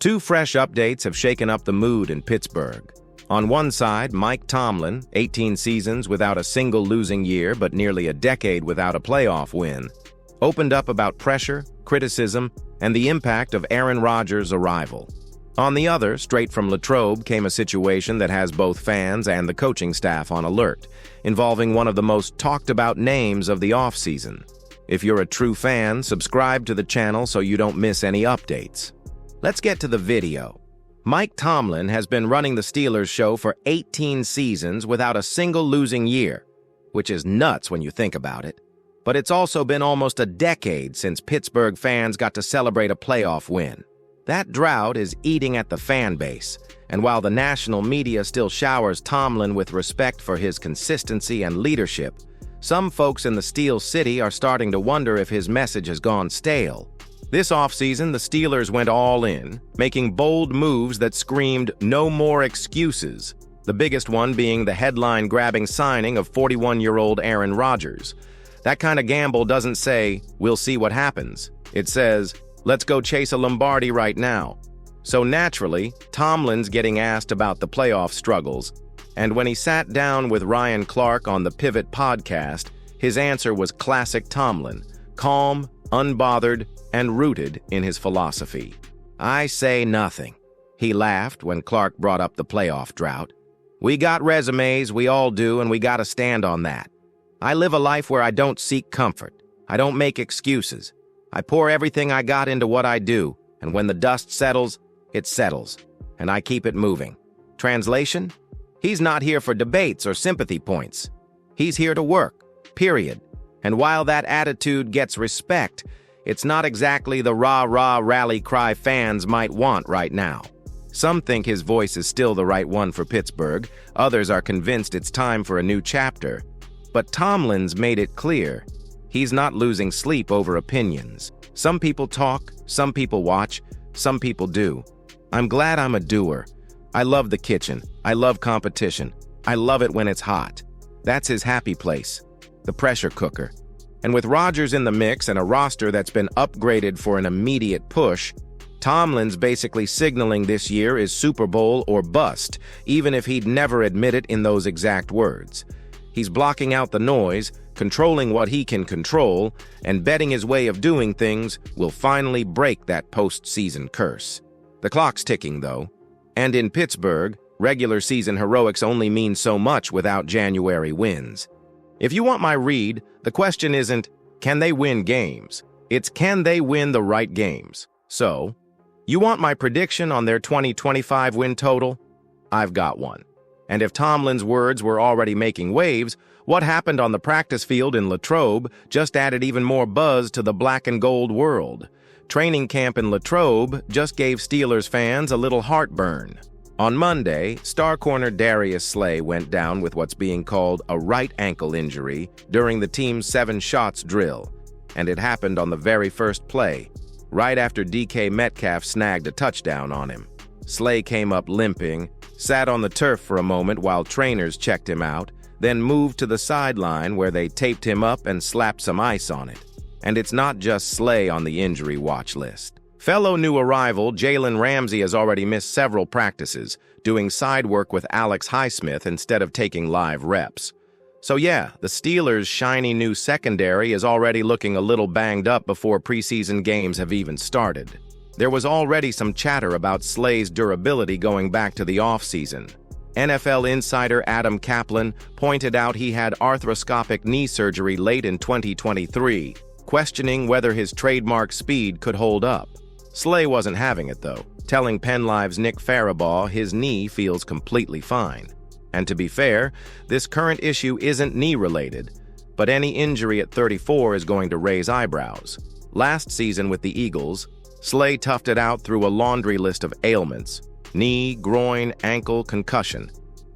Two fresh updates have shaken up the mood in Pittsburgh. On one side, Mike Tomlin, 18 seasons without a single losing year but nearly a decade without a playoff win, opened up about pressure, criticism, and the impact of Aaron Rodgers' arrival. On the other, straight from Latrobe, came a situation that has both fans and the coaching staff on alert, involving one of the most talked-about names of the offseason. If you're a true fan, subscribe to the channel so you don't miss any updates. Let's get to the video. Mike Tomlin has been running the Steelers show for 18 seasons without a single losing year, which is nuts when you think about it. But it's also been almost a decade since Pittsburgh fans got to celebrate a playoff win. That drought is eating at the fan base, and while the national media still showers Tomlin with respect for his consistency and leadership, some folks in the Steel City are starting to wonder if his message has gone stale. This offseason, the Steelers went all in, making bold moves that screamed no more excuses, the biggest one being the headline-grabbing signing of 41-year-old Aaron Rodgers. That kind of gamble doesn't say, "We'll see what happens." It says, "Let's go chase a Lombardi right now." So naturally, Tomlin's getting asked about the playoff struggles, and when he sat down with Ryan Clark on the Pivot podcast, his answer was classic Tomlin, calm, unbothered, and rooted in his philosophy. "I say nothing." He laughed when Clark brought up the playoff drought. "We got resumes, we all do, and we gotta stand on that. I live a life where I don't seek comfort. I don't make excuses. I pour everything I got into what I do, and when the dust settles, it settles, and I keep it moving." Translation? He's not here for debates or sympathy points. He's here to work, period. And while that attitude gets respect, it's not exactly the rah-rah rally cry fans might want right now. Some think his voice is still the right one for Pittsburgh. Others are convinced it's time for a new chapter. But Tomlin's made it clear. He's not losing sleep over opinions. Some people talk, some people watch, some people do. I'm glad I'm a doer. I love the kitchen. I love competition. I love it when it's hot. That's his happy place, the pressure cooker. And with Rodgers in the mix and a roster that's been upgraded for an immediate push, Tomlin's basically signaling this year is Super Bowl or bust, even if he'd never admit it in those exact words. He's blocking out the noise, controlling what he can control, and betting his way of doing things will finally break that postseason curse. The clock's ticking, though. And in Pittsburgh, regular season heroics only mean so much without January wins. If you want my read, the question isn't, can they win games? It's, can they win the right games? So, you want my prediction on their 2025 win total? I've got one. And if Tomlin's words were already making waves, what happened on the practice field in Latrobe just added even more buzz to the black and gold world. Training camp in Latrobe just gave Steelers fans a little heartburn. On Monday, star corner Darius Slay went down with what's being called a right ankle injury during the team's 7 shots drill, and it happened on the very first play, right after DK Metcalf snagged a touchdown on him. Slay came up limping, sat on the turf for a moment while trainers checked him out, then moved to the sideline where they taped him up and slapped some ice on it. And it's not just Slay on the injury watch list. Fellow new arrival Jalen Ramsey has already missed several practices, doing side work with Alex Highsmith instead of taking live reps. So yeah, the Steelers' shiny new secondary is already looking a little banged up before preseason games have even started. There was already some chatter about Slay's durability going back to the offseason. NFL insider Adam Kaplan pointed out he had arthroscopic knee surgery late in 2023, questioning whether his trademark speed could hold up. Slay wasn't having it, though, telling PennLive's Nick Farabaugh his knee feels completely fine. And to be fair, this current issue isn't knee-related, but any injury at 34 is going to raise eyebrows. Last season with the Eagles, Slay toughed it out through a laundry list of ailments: knee, groin, ankle, concussion,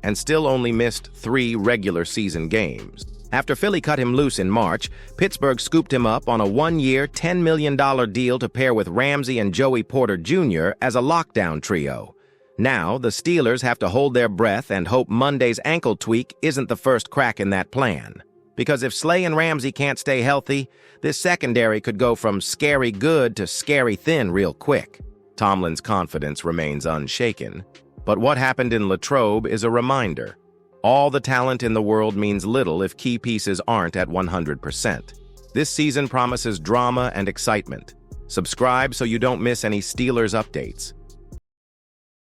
and still only missed 3 regular season games. After Philly cut him loose in March, Pittsburgh scooped him up on a 1-year, $10 million deal to pair with Ramsey and Joey Porter Jr. as a lockdown trio. Now, the Steelers have to hold their breath and hope Monday's ankle tweak isn't the first crack in that plan. Because if Slay and Ramsey can't stay healthy, this secondary could go from scary good to scary thin real quick. Tomlin's confidence remains unshaken, but what happened in Latrobe is a reminder. All the talent in the world means little if key pieces aren't at 100%. This season promises drama and excitement. Subscribe so you don't miss any Steelers updates.